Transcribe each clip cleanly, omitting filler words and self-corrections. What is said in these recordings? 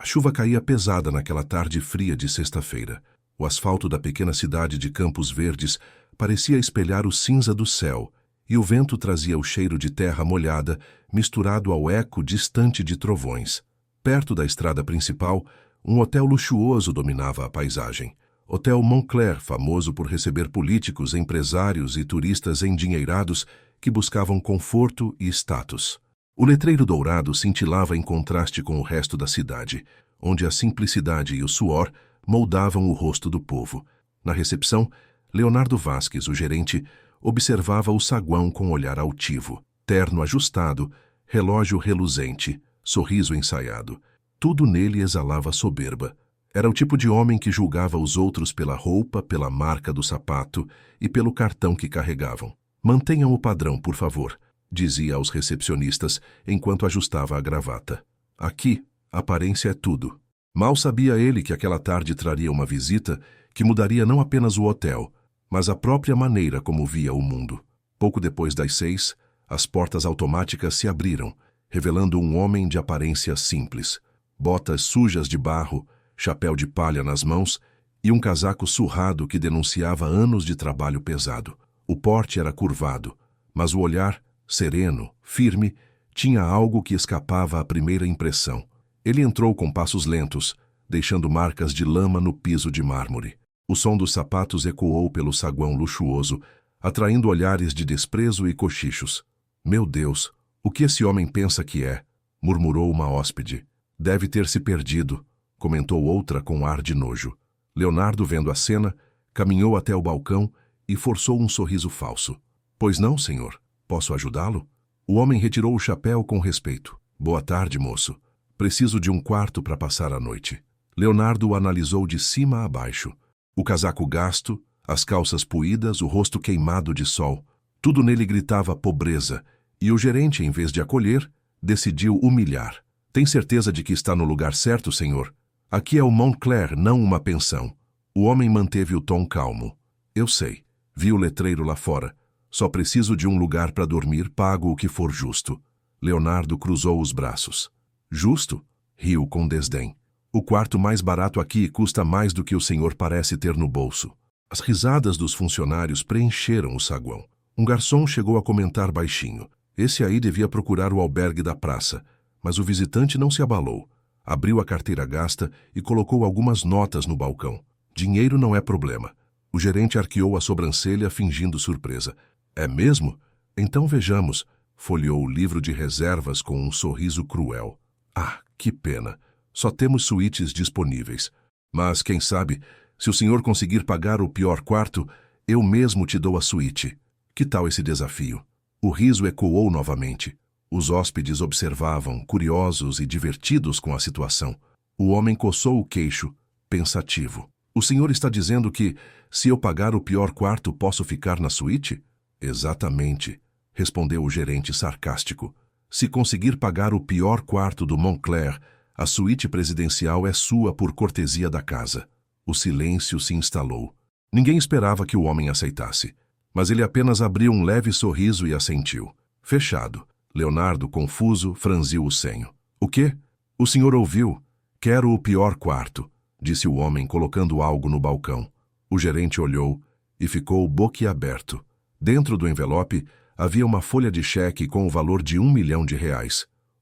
A chuva caía pesada naquela tarde fria de sexta-feira. O asfalto da pequena cidade de Campos Verdes parecia espelhar o cinza do céu, e o vento trazia o cheiro de terra molhada, misturado ao eco distante de trovões. Perto da estrada principal, um hotel luxuoso dominava a paisagem. Hotel Montclair, famoso por receber políticos, empresários e turistas endinheirados que buscavam conforto e status. O letreiro dourado cintilava em contraste com o resto da cidade, onde a simplicidade e o suor moldavam o rosto do povo. Na recepção, Leonardo Vasques, o gerente, observava o saguão com olhar altivo, terno ajustado, relógio reluzente, sorriso ensaiado. Tudo nele exalava soberba. Era o tipo de homem que julgava os outros pela roupa, pela marca do sapato e pelo cartão que carregavam. "Mantenham o padrão, por favor", dizia aos recepcionistas enquanto ajustava a gravata. "Aqui, aparência é tudo." Mal sabia ele que aquela tarde traria uma visita que mudaria não apenas o hotel, mas a própria maneira como via o mundo. Pouco depois das 6, as portas automáticas se abriram, revelando um homem de aparência simples. Botas sujas de barro, chapéu de palha nas mãos e um casaco surrado que denunciava anos de trabalho pesado. O porte era curvado, mas o olhar, sereno, firme, tinha algo que escapava à primeira impressão. Ele entrou com passos lentos, deixando marcas de lama no piso de mármore. O som dos sapatos ecoou pelo saguão luxuoso, atraindo olhares de desprezo e cochichos. "Meu Deus, o que esse homem pensa que é?", murmurou uma hóspede. "Deve ter se perdido", comentou outra com ar de nojo. Leonardo, vendo a cena, caminhou até o balcão e forçou um sorriso falso. "Pois não, senhor? Posso ajudá-lo?" O homem retirou o chapéu com respeito. "Boa tarde, moço. Preciso de um quarto para passar a noite." Leonardo o analisou de cima a baixo. O casaco gasto, as calças puídas, o rosto queimado de sol. Tudo nele gritava pobreza, e o gerente, em vez de acolher, decidiu humilhar. "Tem certeza de que está no lugar certo, senhor? Aqui é o Montclair, não uma pensão." O homem manteve o tom calmo. "Eu sei. Vi o letreiro lá fora. Só preciso de um lugar para dormir, pago o que for justo." Leonardo cruzou os braços. "Justo?" riu com desdém. "O quarto mais barato aqui custa mais do que o senhor parece ter no bolso." As risadas dos funcionários preencheram o saguão. Um garçom chegou a comentar baixinho. Esse aí devia procurar o albergue da praça, mas o visitante não se abalou. Abriu a carteira gasta e colocou algumas notas no balcão. "Dinheiro não é problema." O gerente arqueou a sobrancelha, fingindo surpresa. "É mesmo? Então vejamos." Folheou o livro de reservas com um sorriso cruel. "Ah, que pena. Só temos suítes disponíveis. Mas, quem sabe, se o senhor conseguir pagar o pior quarto, eu mesmo te dou a suíte. Que tal esse desafio?" O riso ecoou novamente. Os hóspedes observavam, curiosos e divertidos com a situação. O homem coçou o queixo, pensativo. "O senhor está dizendo que, se eu pagar o pior quarto, posso ficar na suíte?" "Exatamente", respondeu o gerente sarcástico. "Se conseguir pagar o pior quarto do Montclair, a suíte presidencial é sua por cortesia da casa." O silêncio se instalou. Ninguém esperava que o homem aceitasse, mas ele apenas abriu um leve sorriso e assentiu. "Fechado." Leonardo, confuso, franziu o senho. "O quê?" "O senhor ouviu? Quero o pior quarto", disse o homem, colocando algo no balcão. O gerente olhou e ficou boquiaberto. Dentro do envelope havia uma folha de cheque com o valor de R$1 milhão.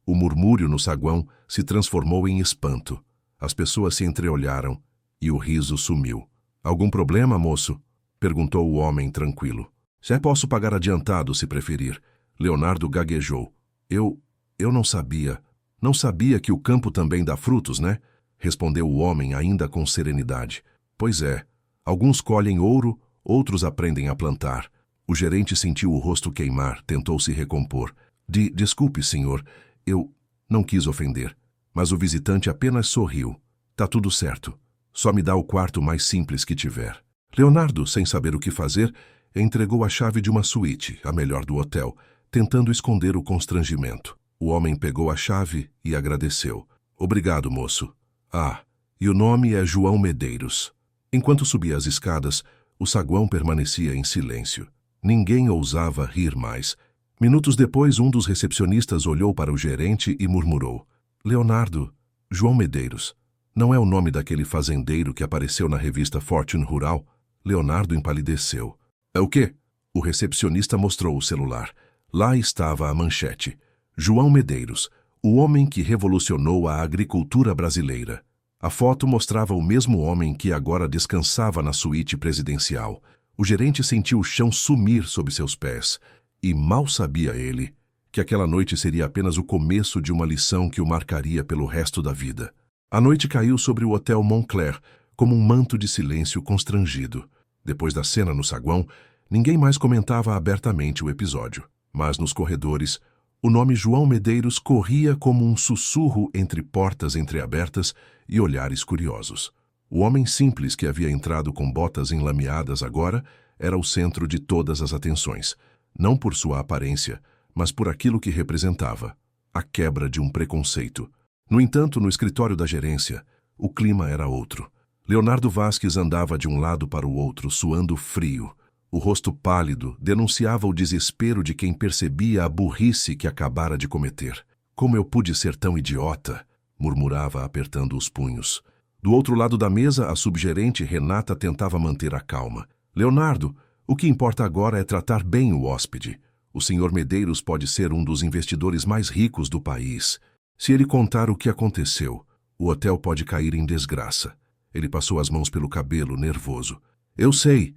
O murmúrio no saguão se transformou em espanto. As pessoas se entreolharam e o riso sumiu. "Algum problema, moço?" perguntou o homem tranquilo. "Já posso pagar adiantado, se preferir." Leonardo gaguejou. Eu não sabia. Não sabia que o campo também dá frutos, né?" respondeu o homem ainda com serenidade. "Pois é. Alguns colhem ouro, outros aprendem a plantar." O gerente sentiu o rosto queimar, tentou se recompor. Desculpe, senhor. Eu não quis ofender." Mas o visitante apenas sorriu. "Tá tudo certo. Só me dá o quarto mais simples que tiver." Leonardo, sem saber o que fazer, entregou a chave de uma suíte, a melhor do hotel, tentando esconder o constrangimento. O homem pegou a chave e agradeceu. "Obrigado, moço. Ah, e o nome é João Medeiros." Enquanto subia as escadas, o saguão permanecia em silêncio. Ninguém ousava rir mais. Minutos depois, um dos recepcionistas olhou para o gerente e murmurou: "Leonardo, João Medeiros. Não é o nome daquele fazendeiro que apareceu na revista Fortune Rural? Leonardo empalideceu. É o quê? O recepcionista mostrou o celular. Lá estava a manchete. João Medeiros, o homem que revolucionou a agricultura brasileira. A foto mostrava o mesmo homem que agora descansava na suíte presidencial. O gerente sentiu o chão sumir sob seus pés. E mal sabia ele que aquela noite seria apenas o começo de uma lição que o marcaria pelo resto da vida. A noite caiu sobre o Hotel Montclair como um manto de silêncio constrangido. Depois da cena no saguão, ninguém mais comentava abertamente o episódio. Mas nos corredores, o nome João Medeiros corria como um sussurro entre portas entreabertas e olhares curiosos. O homem simples que havia entrado com botas enlameadas agora era o centro de todas as atenções, não por sua aparência, mas por aquilo que representava, a quebra de um preconceito. No entanto, no escritório da gerência, o clima era outro. Leonardo Vasques andava de um lado para o outro, suando frio. O rosto pálido denunciava o desespero de quem percebia a burrice que acabara de cometer. Como eu pude ser tão idiota? Murmurava apertando os punhos. Do outro lado da mesa, a subgerente Renata tentava manter a calma. Leonardo, o que importa agora é tratar bem o hóspede. O senhor Medeiros pode ser um dos investidores mais ricos do país. Se ele contar o que aconteceu, o hotel pode cair em desgraça. Ele passou as mãos pelo cabelo, nervoso. Eu sei,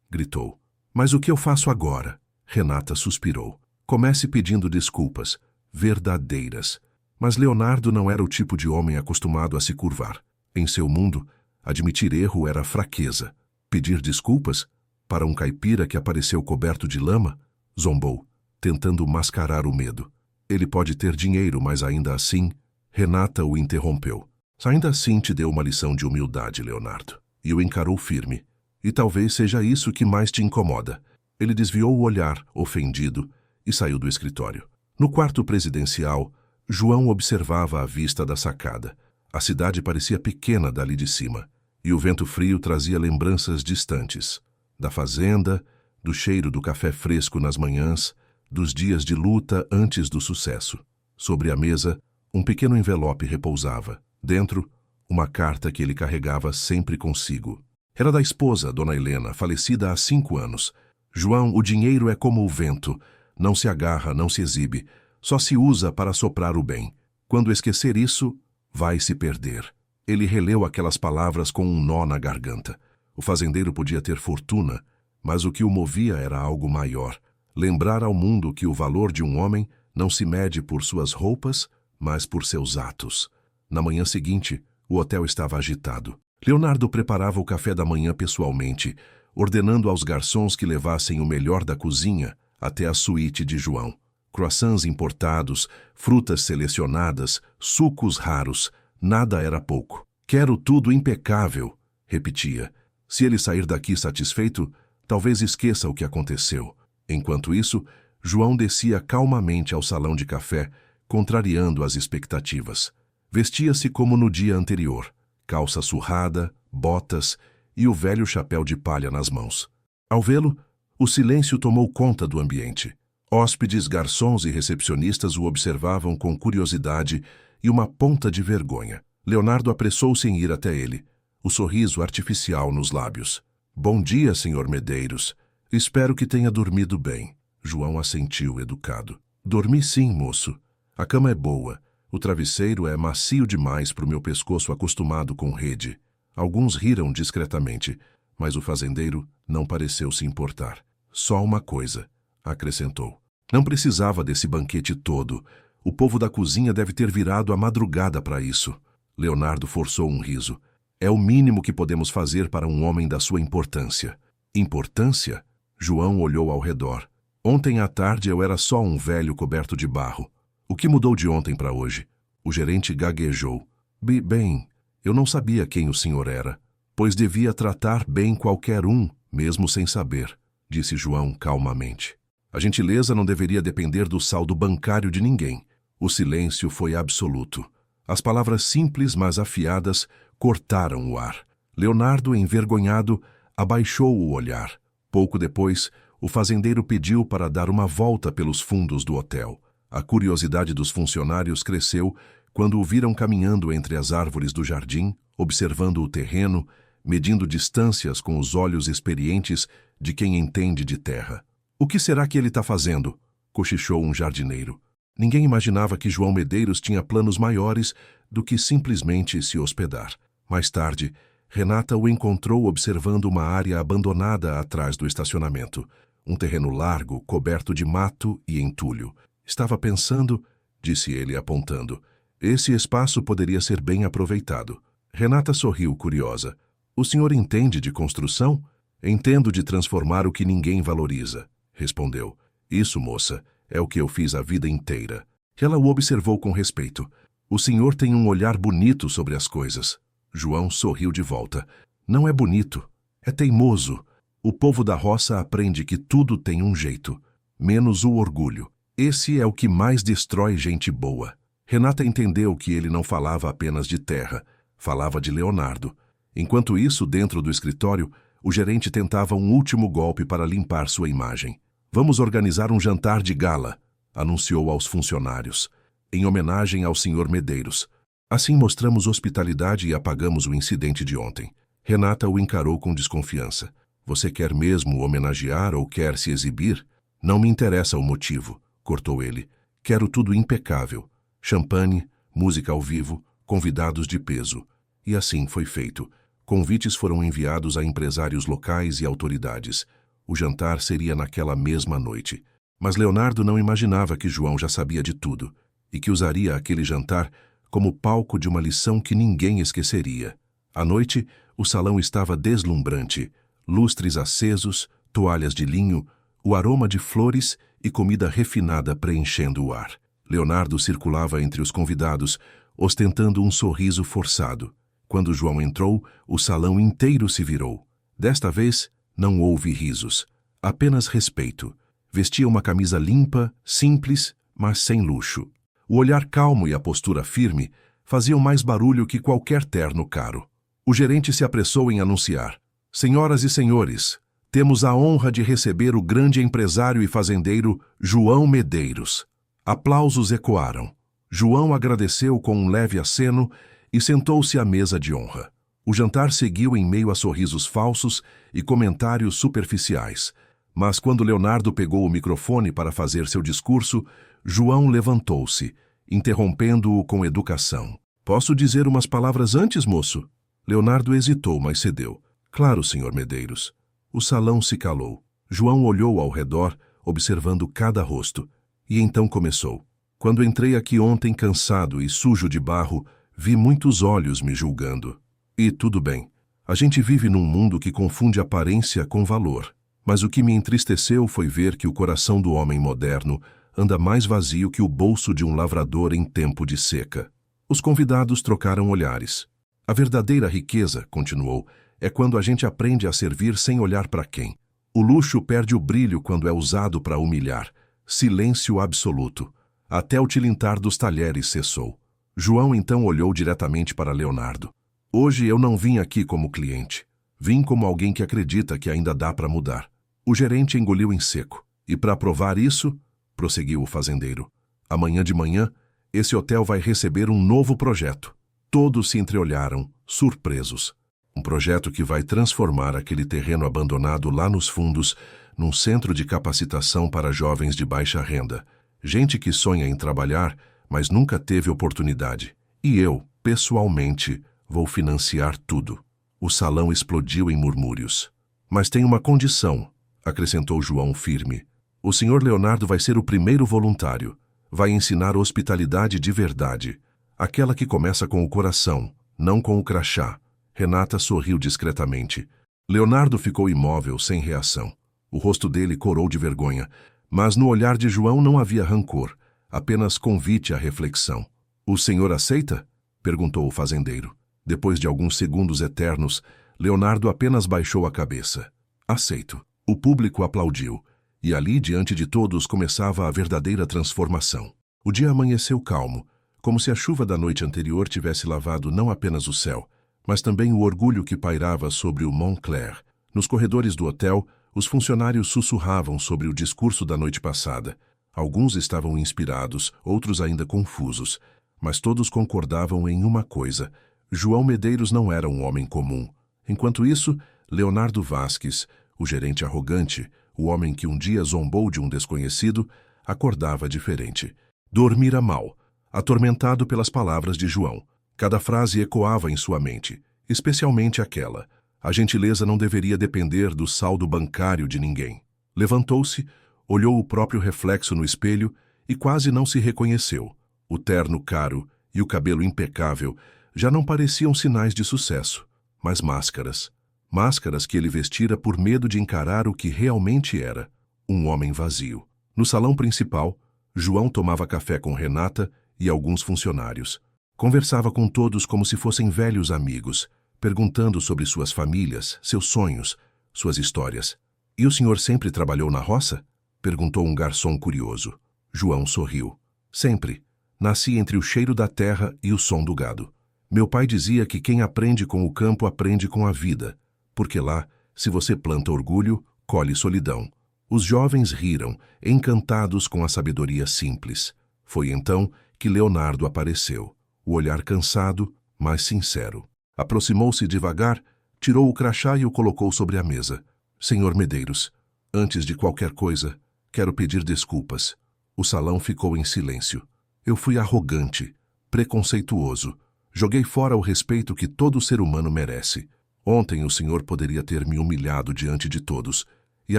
gritou. Mas o que eu faço agora? Renata suspirou. Comece pedindo desculpas, verdadeiras. Mas Leonardo não era o tipo de homem acostumado a se curvar. Em seu mundo, admitir erro era fraqueza. Pedir desculpas? Para um caipira que apareceu coberto de lama? Zombou, tentando mascarar o medo. Ele pode ter dinheiro, mas ainda assim... Renata o interrompeu. Ainda assim te deu uma lição de humildade, Leonardo. E o encarou firme. E talvez seja isso que mais te incomoda. Ele desviou o olhar, ofendido, e saiu do escritório. No quarto presidencial, João observava a vista da sacada. A cidade parecia pequena dali de cima, e o vento frio trazia lembranças distantes. Da fazenda, do cheiro do café fresco nas manhãs, dos dias de luta antes do sucesso. Sobre a mesa, um pequeno envelope repousava. Dentro, uma carta que ele carregava sempre consigo. Era da esposa, Dona Helena, falecida há 5 anos. João, o dinheiro é como o vento. Não se agarra, não se exibe. Só se usa para soprar o bem. Quando esquecer isso, vai se perder. Ele releu aquelas palavras com um nó na garganta. O fazendeiro podia ter fortuna, mas o que o movia era algo maior. Lembrar ao mundo que o valor de um homem não se mede por suas roupas, mas por seus atos. Na manhã seguinte, o hotel estava agitado. Leonardo preparava o café da manhã pessoalmente, ordenando aos garçons que levassem o melhor da cozinha até a suíte de João. Croissants importados, frutas selecionadas, sucos raros, nada era pouco. Quero tudo impecável, repetia. Se ele sair daqui satisfeito, talvez esqueça o que aconteceu. Enquanto isso, João descia calmamente ao salão de café, contrariando as expectativas. Vestia-se como no dia anterior, calça surrada, botas e o velho chapéu de palha nas mãos. Ao vê-lo, o silêncio tomou conta do ambiente. Hóspedes, garçons e recepcionistas o observavam com curiosidade e uma ponta de vergonha. Leonardo apressou-se em ir até ele, o sorriso artificial nos lábios. Bom dia, senhor Medeiros. Espero que tenha dormido bem. João assentiu, educado. Dormi sim, moço. A cama é boa. O travesseiro é macio demais para o meu pescoço acostumado com rede. Alguns riram discretamente, mas o fazendeiro não pareceu se importar. Só uma coisa, acrescentou. Não precisava desse banquete todo. O povo da cozinha deve ter virado a madrugada para isso. Leonardo forçou um riso. É o mínimo que podemos fazer para um homem da sua importância. Importância? João olhou ao redor. Ontem à tarde eu era só um velho coberto de barro. O que mudou de ontem para hoje? O gerente gaguejou. Bem, eu não sabia quem o senhor era, pois devia tratar bem qualquer um, mesmo sem saber, disse João calmamente. A gentileza não deveria depender do saldo bancário de ninguém. O silêncio foi absoluto. As palavras simples, mas afiadas, cortaram o ar. Leonardo, envergonhado, abaixou o olhar. Pouco depois, o fazendeiro pediu para dar uma volta pelos fundos do hotel. A curiosidade dos funcionários cresceu Quando o viram caminhando entre as árvores do jardim, observando o terreno, medindo distâncias com os olhos experientes de quem entende de terra. "O que será que ele está fazendo?" cochichou um jardineiro. Ninguém imaginava que João Medeiros tinha planos maiores do que simplesmente se hospedar. Mais tarde, Renata o encontrou observando uma área abandonada atrás do estacionamento. Um terreno largo, coberto de mato e entulho. "Estava pensando", disse ele apontando. "Esse espaço poderia ser bem aproveitado." Renata sorriu, curiosa. "O senhor entende de construção?" "Entendo de transformar o que ninguém valoriza", respondeu. "Isso, moça, é o que eu fiz a vida inteira." Ela o observou com respeito. "O senhor tem um olhar bonito sobre as coisas." João sorriu de volta. "Não é bonito, é teimoso. O povo da roça aprende que tudo tem um jeito, menos o orgulho. Esse é o que mais destrói gente boa." Renata entendeu que ele não falava apenas de terra, falava de Leonardo. Enquanto isso, dentro do escritório, o gerente tentava um último golpe para limpar sua imagem. "Vamos organizar um jantar de gala", anunciou aos funcionários, "em homenagem ao Sr. Medeiros. Assim mostramos hospitalidade e apagamos o incidente de ontem." Renata o encarou com desconfiança. "Você quer mesmo homenagear ou quer se exibir?" "Não me interessa o motivo", cortou ele. "Quero tudo impecável. Champanhe, música ao vivo, convidados de peso." E assim foi feito. Convites foram enviados a empresários locais e autoridades. O jantar seria naquela mesma noite. Mas Leonardo não imaginava que João já sabia de tudo e que usaria aquele jantar como palco de uma lição que ninguém esqueceria. À noite, o salão estava deslumbrante. Lustres acesos, toalhas de linho, o aroma de flores e comida refinada preenchendo o ar. Leonardo circulava entre os convidados, ostentando um sorriso forçado. Quando João entrou, o salão inteiro se virou. Desta vez, não houve risos, apenas respeito. Vestia uma camisa limpa, simples, mas sem luxo. O olhar calmo e a postura firme faziam mais barulho que qualquer terno caro. O gerente se apressou em anunciar: "Senhoras e senhores, temos a honra de receber o grande empresário e fazendeiro João Medeiros." Aplausos ecoaram. João agradeceu com um leve aceno e sentou-se à mesa de honra. O jantar seguiu em meio a sorrisos falsos e comentários superficiais. Mas quando Leonardo pegou o microfone para fazer seu discurso, João levantou-se, interrompendo-o com educação. "Posso dizer umas palavras antes, moço?" Leonardo hesitou, mas cedeu. "Claro, Sr. Medeiros." O salão se calou. João olhou ao redor, observando cada rosto. E então começou. "Quando entrei aqui ontem cansado e sujo de barro, vi muitos olhos me julgando. E tudo bem. A gente vive num mundo que confunde aparência com valor. Mas o que me entristeceu foi ver que o coração do homem moderno anda mais vazio que o bolso de um lavrador em tempo de seca." Os convidados trocaram olhares. "A verdadeira riqueza", continuou, "é quando a gente aprende a servir sem olhar para quem. O luxo perde o brilho quando é usado para humilhar. Silêncio absoluto. Até o tilintar dos talheres cessou." João então olhou diretamente para Leonardo. "Hoje eu não vim aqui como cliente. Vim como alguém que acredita que ainda dá para mudar." O gerente engoliu em seco. "E para provar isso", prosseguiu o fazendeiro, "amanhã de manhã, esse hotel vai receber um novo projeto." Todos se entreolharam, surpresos. Um projeto que vai transformar aquele terreno abandonado lá nos fundos num centro de capacitação para jovens de baixa renda. Gente que sonha em trabalhar, mas nunca teve oportunidade. E eu, pessoalmente, vou financiar tudo. O salão explodiu em murmúrios. "Mas tem uma condição", acrescentou João firme. "O senhor Leonardo vai ser o primeiro voluntário. Vai ensinar hospitalidade de verdade. Aquela que começa com o coração, não com o crachá." Renata sorriu discretamente. Leonardo ficou imóvel, sem reação. O rosto dele corou de vergonha, mas no olhar de João não havia rancor, apenas convite à reflexão. "O senhor aceita?" perguntou o fazendeiro. Depois de alguns segundos eternos, Leonardo apenas baixou a cabeça. "Aceito." O público aplaudiu, e ali, diante de todos, começava a verdadeira transformação. O dia amanheceu calmo, como se a chuva da noite anterior tivesse lavado não apenas o céu, mas também o orgulho que pairava sobre o Montclair. Nos corredores do hotel, os funcionários sussurravam sobre o discurso da noite passada. Alguns estavam inspirados, outros ainda confusos. mas todos concordavam em uma coisa: João Medeiros não era um homem comum. Enquanto isso, Leonardo Vasques, o gerente arrogante, o homem que um dia zombou de um desconhecido, acordava diferente. Dormira mal, atormentado pelas palavras de João. Cada frase ecoava em sua mente, especialmente aquela: a gentileza não deveria depender do saldo bancário de ninguém. Levantou-se, olhou o próprio reflexo no espelho e quase não se reconheceu. O terno caro e o cabelo impecável já não pareciam sinais de sucesso, mas máscaras. Máscaras que ele vestira por medo de encarar o que realmente era: um homem vazio. No salão principal, João tomava café com Renata e alguns funcionários. Conversava com todos como se fossem velhos amigos, perguntando sobre suas famílias, seus sonhos, suas histórias. "E o senhor sempre trabalhou na roça?" perguntou um garçom curioso. João sorriu. "Sempre. Nasci entre o cheiro da terra e o som do gado. Meu pai dizia que quem aprende com o campo aprende com a vida, porque lá, se você planta orgulho, colhe solidão." Os jovens riram, encantados com a sabedoria simples. Foi então que Leonardo apareceu, o olhar cansado, mas sincero. Aproximou-se devagar, tirou o crachá e o colocou sobre a mesa. "Senhor Medeiros, antes de qualquer coisa, quero pedir desculpas." O salão ficou em silêncio. "Eu fui arrogante, preconceituoso. Joguei fora o respeito que todo ser humano merece. Ontem o senhor poderia ter me humilhado diante de todos, e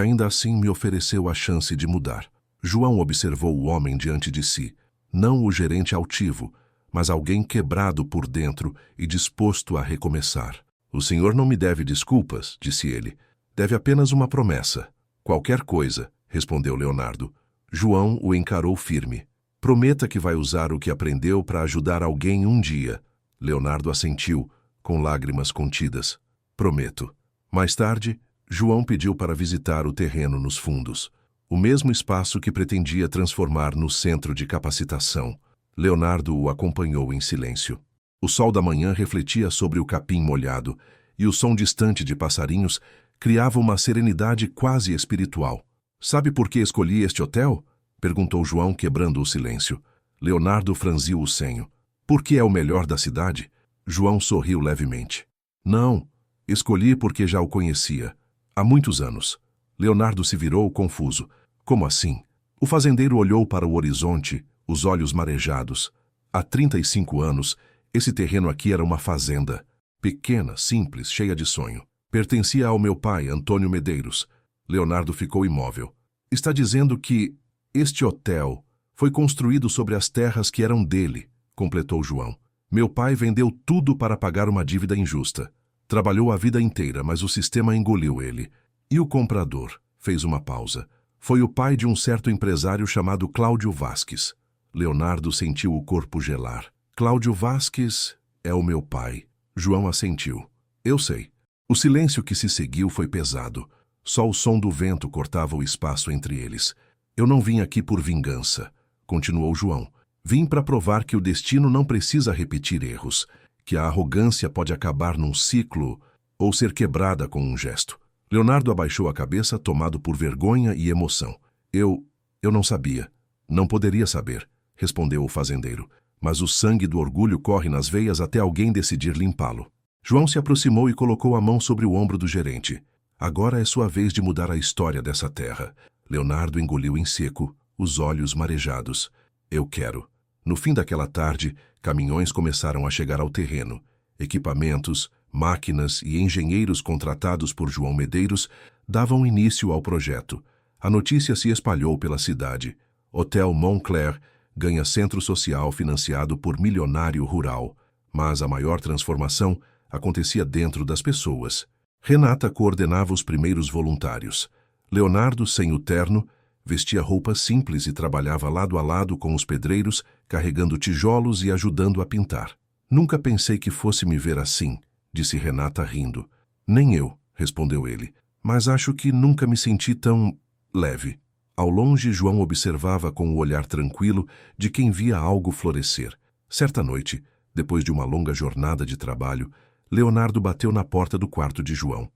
ainda assim me ofereceu a chance de mudar." João observou o homem diante de si, não o gerente altivo, mas alguém quebrado por dentro e disposto a recomeçar. "O senhor não me deve desculpas", disse ele. "Deve apenas uma promessa." "Qualquer coisa", respondeu Leonardo. João o encarou firme. "Prometa que vai usar o que aprendeu para ajudar alguém um dia." Leonardo assentiu, com lágrimas contidas. "Prometo." Mais tarde, João pediu para visitar o terreno nos fundos, o mesmo espaço que pretendia transformar no centro de capacitação. Leonardo o acompanhou em silêncio. O sol da manhã refletia sobre o capim molhado, e o som distante de passarinhos criava uma serenidade quase espiritual. "Sabe por que escolhi este hotel?" perguntou João, quebrando o silêncio. Leonardo franziu o senho. "Porque é o melhor da cidade?" João sorriu levemente. "Não, escolhi porque já o conhecia. Há muitos anos." Leonardo se virou confuso. "Como assim?" O fazendeiro olhou para o horizonte, os olhos marejados. "Há 35 anos, esse terreno aqui era uma fazenda. Pequena, simples, cheia de sonho. Pertencia ao meu pai, Antônio Medeiros." Leonardo ficou imóvel. "Está dizendo que este hotel foi construído sobre as terras que eram dele", completou João. "Meu pai vendeu tudo para pagar uma dívida injusta. Trabalhou a vida inteira, mas o sistema engoliu ele. E o comprador?" Fez uma pausa. "Foi o pai de um certo empresário chamado Cláudio Vasques." Leonardo sentiu o corpo gelar. "Cláudio Vasques é o meu pai." João assentiu. "Eu sei." O silêncio que se seguiu foi pesado. Só o som do vento cortava o espaço entre eles. "Eu não vim aqui por vingança", continuou João. "Vim para provar que o destino não precisa repetir erros, que a arrogância pode acabar num ciclo ou ser quebrada com um gesto." Leonardo abaixou a cabeça, tomado por vergonha e emoção. Eu não sabia. Não poderia saber", respondeu o fazendeiro. "Mas o sangue do orgulho corre nas veias até alguém decidir limpá-lo." João se aproximou e colocou a mão sobre o ombro do gerente. "Agora é sua vez de mudar a história dessa terra." Leonardo engoliu em seco, os olhos marejados. "Eu quero." No fim daquela tarde, caminhões começaram a chegar ao terreno. Equipamentos, máquinas e engenheiros contratados por João Medeiros davam início ao projeto. A notícia se espalhou pela cidade. Hotel Montclair ganha centro social financiado por milionário rural. Mas a maior transformação acontecia dentro das pessoas. Renata coordenava os primeiros voluntários. Leonardo, sem o terno, vestia roupas simples e trabalhava lado a lado com os pedreiros, carregando tijolos e ajudando a pintar. "Nunca pensei que fosse me ver assim", disse Renata rindo. "Nem eu", respondeu ele, "mas acho que nunca me senti tão leve." Ao longe, João observava com o olhar tranquilo de quem via algo florescer. Certa noite, depois de uma longa jornada de trabalho, Leonardo bateu na porta do quarto de João.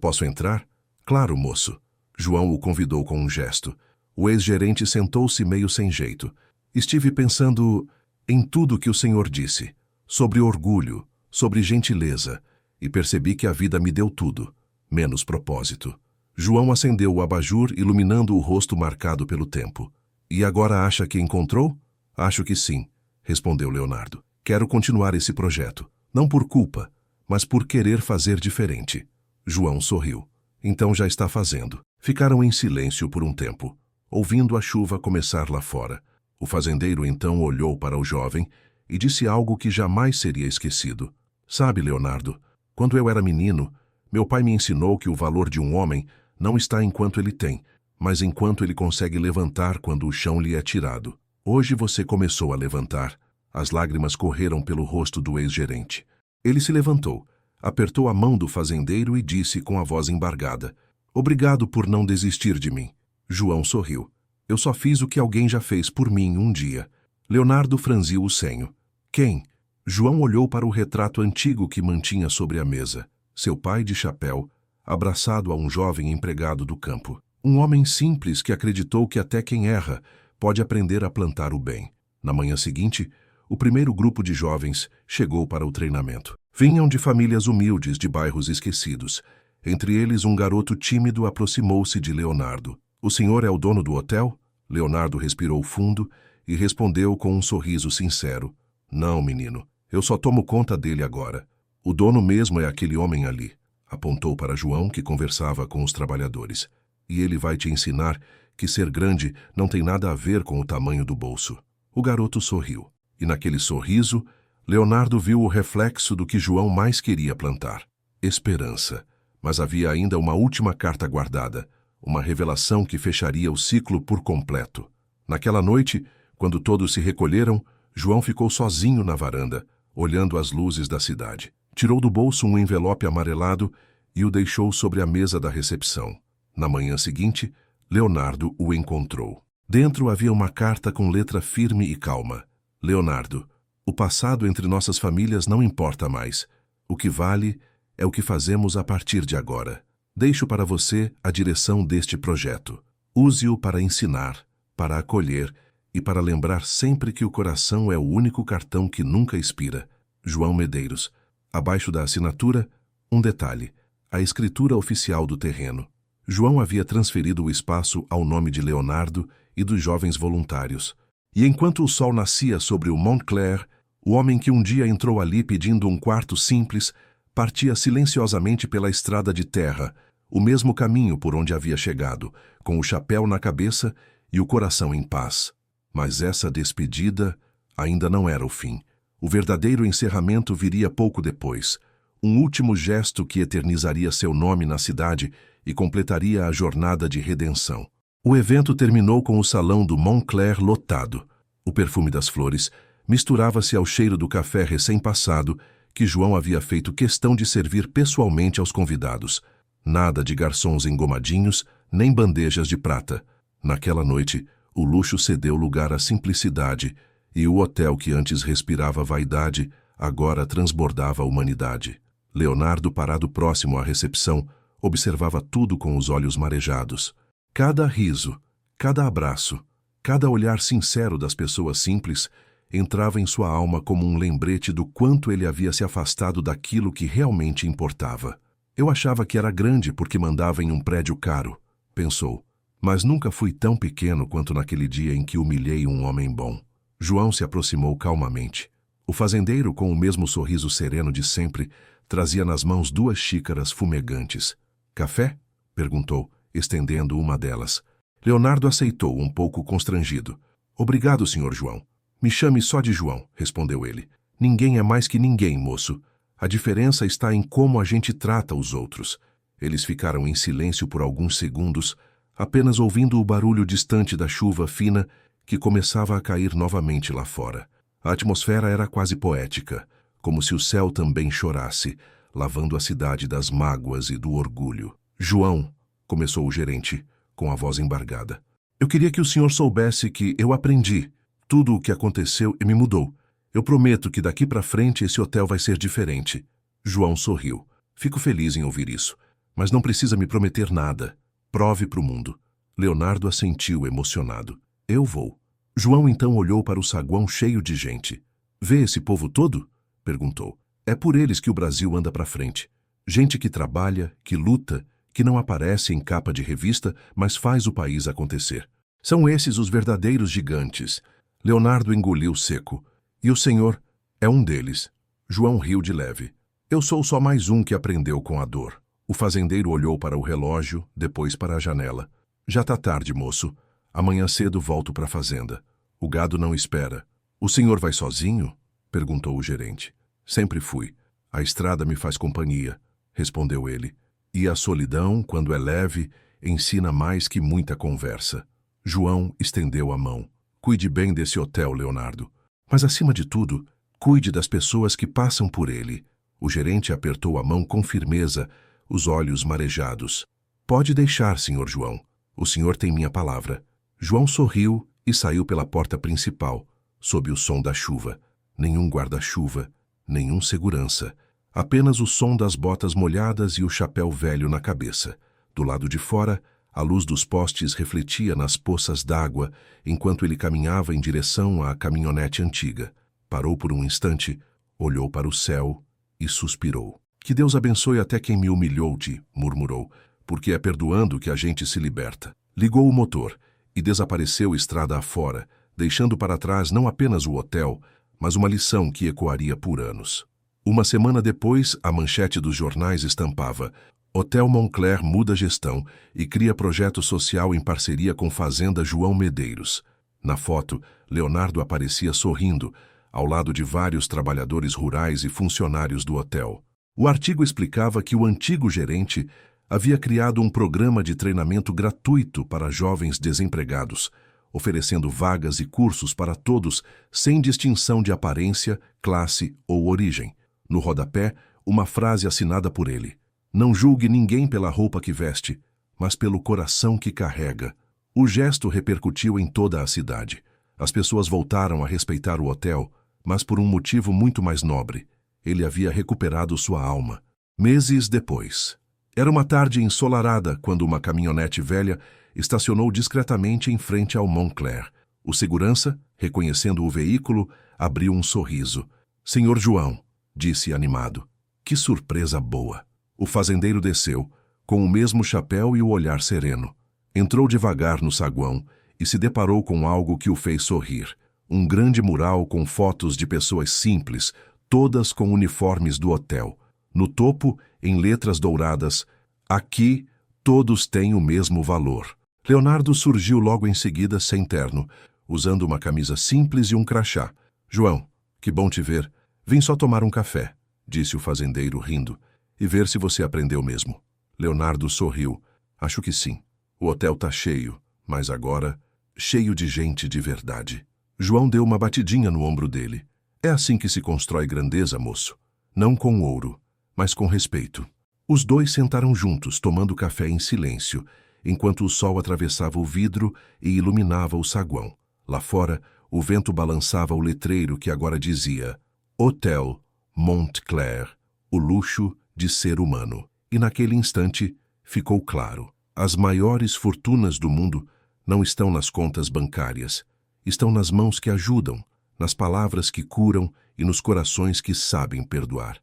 Posso entrar?" "Claro, moço." João o convidou com um gesto. O ex-gerente sentou-se meio sem jeito. "Estive pensando, em tudo que o Senhor disse, sobre orgulho, sobre gentileza, e percebi que a vida me deu tudo, menos propósito. João acendeu o abajur, iluminando o rosto marcado pelo tempo. E agora acha que encontrou? Acho que sim, respondeu Leonardo. Quero continuar esse projeto, não por culpa, mas por querer fazer diferente. João sorriu. Então já está fazendo. Ficaram em silêncio por um tempo, ouvindo a chuva começar lá fora. O fazendeiro então olhou para o jovem e disse algo que jamais seria esquecido. Sabe, Leonardo, quando eu era menino, meu pai me ensinou que o valor de um homem não está enquanto ele tem, mas enquanto ele consegue levantar quando o chão lhe é tirado. Hoje você começou a levantar. As lágrimas correram pelo rosto do ex-gerente. Ele se levantou, apertou a mão do fazendeiro e disse com a voz embargada: Obrigado por não desistir de mim. João sorriu. Eu só fiz o que alguém já fez por mim um dia. Leonardo franziu o senho. Quem? João olhou para o retrato antigo que mantinha sobre a mesa. Seu pai de chapéu, abraçado a um jovem empregado do campo. Um homem simples que acreditou que até quem erra pode aprender a plantar o bem. Na manhã seguinte, o primeiro grupo de jovens chegou para o treinamento. Vinham de famílias humildes de bairros esquecidos. Entre eles, um garoto tímido aproximou-se de Leonardo. O senhor é o dono do hotel? Leonardo respirou fundo e respondeu com um sorriso sincero. Não, menino, eu só tomo conta dele agora. O dono mesmo é aquele homem ali. Apontou para João, que conversava com os trabalhadores. E ele vai te ensinar que ser grande não tem nada a ver com o tamanho do bolso. O garoto sorriu. E naquele sorriso, Leonardo viu o reflexo do que João mais queria plantar. Esperança. Mas havia ainda uma última carta guardada, uma revelação que fecharia o ciclo por completo. Naquela noite, quando todos se recolheram, João ficou sozinho na varanda, olhando as luzes da cidade. Tirou do bolso um envelope amarelado e o deixou sobre a mesa da recepção. Na manhã seguinte, Leonardo o encontrou. Dentro havia uma carta com letra firme e calma. Leonardo, o passado entre nossas famílias não importa mais. O que vale é o que fazemos a partir de agora. Deixo para você a direção deste projeto. Use-o para ensinar, para acolher e para lembrar sempre que o coração é o único cartão que nunca expira. João Medeiros. Abaixo da assinatura, um detalhe: a escritura oficial do terreno. João havia transferido o espaço ao nome de Leonardo e dos jovens voluntários. E enquanto o sol nascia sobre o Montclair, o homem que um dia entrou ali pedindo um quarto simples partia silenciosamente pela estrada de terra, o mesmo caminho por onde havia chegado, com o chapéu na cabeça e o coração em paz. Mas essa despedida ainda não era o fim. O verdadeiro encerramento viria pouco depois. Um último gesto que eternizaria seu nome na cidade e completaria a jornada de redenção. O evento terminou com o salão do Montclair lotado. O perfume das flores misturava-se ao cheiro do café recém-passado que João havia feito questão de servir pessoalmente aos convidados. Nada de garçons engomadinhos, nem bandejas de prata. Naquela noite, o luxo cedeu lugar à simplicidade, e o hotel que antes respirava vaidade, agora transbordava humanidade. Leonardo, parado próximo à recepção, observava tudo com os olhos marejados. Cada riso, cada abraço, cada olhar sincero das pessoas simples entrava em sua alma como um lembrete do quanto ele havia se afastado daquilo que realmente importava. Eu achava que era grande porque mandava em um prédio caro, pensou, mas nunca fui tão pequeno quanto naquele dia em que humilhei um homem bom. João se aproximou calmamente. O fazendeiro, com o mesmo sorriso sereno de sempre, trazia nas mãos 2 xícaras fumegantes. Café? Perguntou, estendendo uma delas. Leonardo aceitou, um pouco constrangido. Obrigado, Sr. João. Me chame só de João, respondeu ele. Ninguém é mais que ninguém, moço. A diferença está em como a gente trata os outros. Eles ficaram em silêncio por alguns segundos, apenas ouvindo o barulho distante da chuva fina que começava a cair novamente lá fora. A atmosfera era quase poética, como se o céu também chorasse, lavando a cidade das mágoas e do orgulho. João, começou o gerente, com a voz embargada. Eu queria que o senhor soubesse que eu aprendi. Tudo o que aconteceu me mudou. Eu prometo que daqui para frente esse hotel vai ser diferente. João sorriu. Fico feliz em ouvir isso, mas não precisa me prometer nada. Prove para o mundo. Leonardo assentiu emocionado. Eu vou. João então olhou para o saguão cheio de gente. Vê esse povo todo? Perguntou. É por eles que o Brasil anda para frente. Gente que trabalha, que luta, que não aparece em capa de revista, mas faz o país acontecer. São esses os verdadeiros gigantes. Leonardo engoliu seco. E o senhor é um deles. João riu de leve. Eu sou só mais um que aprendeu com a dor. O fazendeiro olhou para o relógio, depois para a janela. Já tá tarde, moço. Amanhã cedo volto para a fazenda. O gado não espera. O senhor vai sozinho? Perguntou o gerente. Sempre fui. A estrada me faz companhia, respondeu ele. E a solidão, quando é leve, ensina mais que muita conversa. João estendeu a mão. Cuide bem desse hotel, Leonardo. Mas, acima de tudo, cuide das pessoas que passam por ele. O gerente apertou a mão com firmeza, os olhos marejados. Pode deixar, senhor João. O senhor tem minha palavra. João sorriu e saiu pela porta principal, sob o som da chuva. Nenhum guarda-chuva, nenhum segurança. Apenas o som das botas molhadas e o chapéu velho na cabeça. Do lado de fora, a luz dos postes refletia nas poças d'água, enquanto ele caminhava em direção à caminhonete antiga. Parou por um instante, olhou para o céu e suspirou. Que Deus abençoe até quem me humilhou-te, murmurou, porque é perdoando que a gente se liberta. Ligou o motor e desapareceu estrada afora, deixando para trás não apenas o hotel, mas uma lição que ecoaria por anos. Uma semana depois, a manchete dos jornais estampava: Hotel Moncler muda gestão e cria projeto social em parceria com Fazenda João Medeiros. Na foto, Leonardo aparecia sorrindo, ao lado de vários trabalhadores rurais e funcionários do hotel. O artigo explicava que o antigo gerente havia criado um programa de treinamento gratuito para jovens desempregados, oferecendo vagas e cursos para todos, sem distinção de aparência, classe ou origem. No rodapé, uma frase assinada por ele: Não julgue ninguém pela roupa que veste, mas pelo coração que carrega. O gesto repercutiu em toda a cidade. As pessoas voltaram a respeitar o hotel, mas por um motivo muito mais nobre. Ele havia recuperado sua alma. Meses depois. Era uma tarde ensolarada quando uma caminhonete velha estacionou discretamente em frente ao Moncler. O segurança, reconhecendo o veículo, abriu um sorriso. Senhor João, disse animado. Que surpresa boa! O fazendeiro desceu, com o mesmo chapéu e o olhar sereno. Entrou devagar no saguão e se deparou com algo que o fez sorrir. Um grande mural com fotos de pessoas simples, todas com uniformes do hotel. No topo, em letras douradas, aqui todos têm o mesmo valor. Leonardo surgiu logo em seguida sem terno, usando uma camisa simples e um crachá. João, que bom te ver. Vim só tomar um café, disse o fazendeiro rindo, e ver se você aprendeu mesmo. Leonardo sorriu. Acho que sim. O hotel tá cheio, mas agora cheio de gente de verdade. João deu uma batidinha no ombro dele. É assim que se constrói grandeza, moço. Não com ouro, mas com respeito. Os dois sentaram juntos, tomando café em silêncio, enquanto o sol atravessava o vidro e iluminava o saguão. Lá fora, o vento balançava o letreiro que agora dizia Hotel Montclair, o luxo de ser humano. E naquele instante, ficou claro. As maiores fortunas do mundo não estão nas contas bancárias. Estão nas mãos que ajudam, nas palavras que curam e nos corações que sabem perdoar.